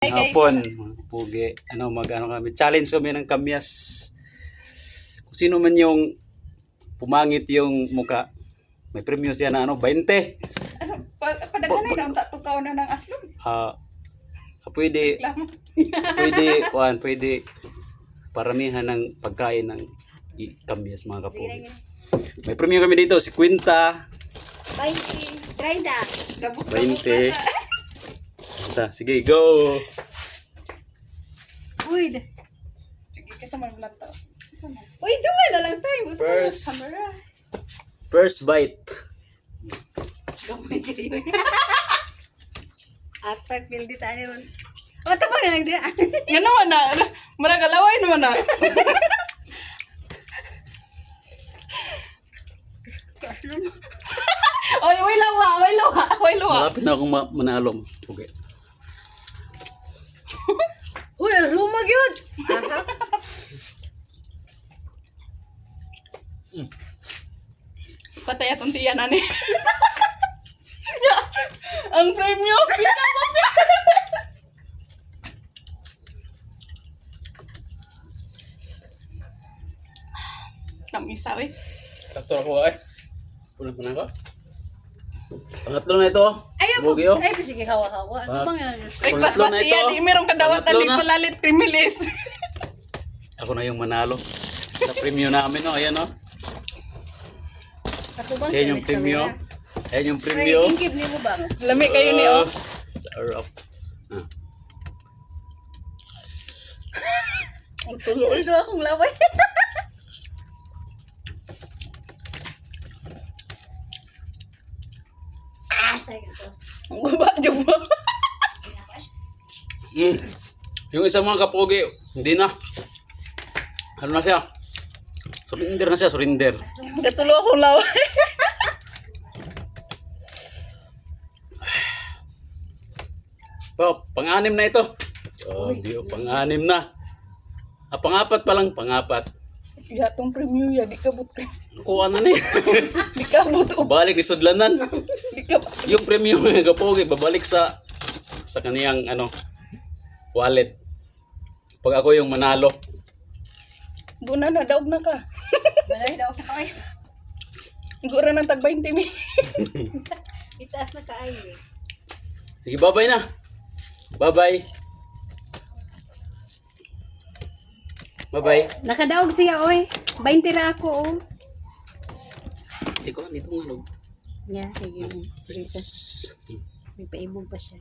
Hapon, pugi. Mag-ano kami. Challenge kami ng kamyas. Kung sino man yung pumangit yung muka, may premyo siya na 20. Padaghanay na unta tukaw na ng aslog. Pwede, pwede paramihan ng pagkain ng kamyas mga kapugi. May premyo kami dito, si Quinta. 20, 30. 20. Sige, go! Uy, Sige, kasama mo lang to. uy, dumay na lang tayo. First bite. Gamay kayo. At pag-build it, ano yun? O, tabang na lang din. Yan naman na. Maragalaway naman na. Oy, way lawa. Malapit na akong manalong. Pugi. Uy, lumag yun. Patay atong tiyan ani. Ang premyo. Namisa eh. Sakto ako ay. Punan ko. Pangatlo na ito. Ayaw Pugi, po. oh. Ay, sige, hawa-hawa. Ano bang yan? Ay, Pangatlo basbas na ito. iya. Di merong kadawatan Pangatlo ni na. palalit krimilis. Ako na yung manalo. Sa premyo namin, no? Ayan, no? Ako bang Ayan yung service premyo. kami, ha? Ayan yung Ay, premyo. ingkib ni mo ba? Lami kayo ni oh. Sarap. Ang tuloy. Ito akong laway. Ang guba, juba. Yung isang mga kapogi, hindi na. Ano na siya? Surrender na siya, surrender. Katulo akong laway. Pang-anim na ito. Pang-anim na. Pang-apat pa lang, pang-apat. Ya, tong premyo ya. Di ka buto. Kuha na ni. Di ka buto. Balik ni Sudlanan. Di ka Yung premium ng kapogi, babalik sa kaniyang wallet. Pag ako yung manalo. Doon na, daog na ka. Malay daw ka kayo. Gura ng tag 20 mi. Itaas na kaayo eh. Sige, bye-bye na. Bye-bye. Bye-bye. Nakadaog siya, oy. 20 ra ako, oh. Ikaw, dito nga, log. Nga, sige. Sige. May paibog pa siya.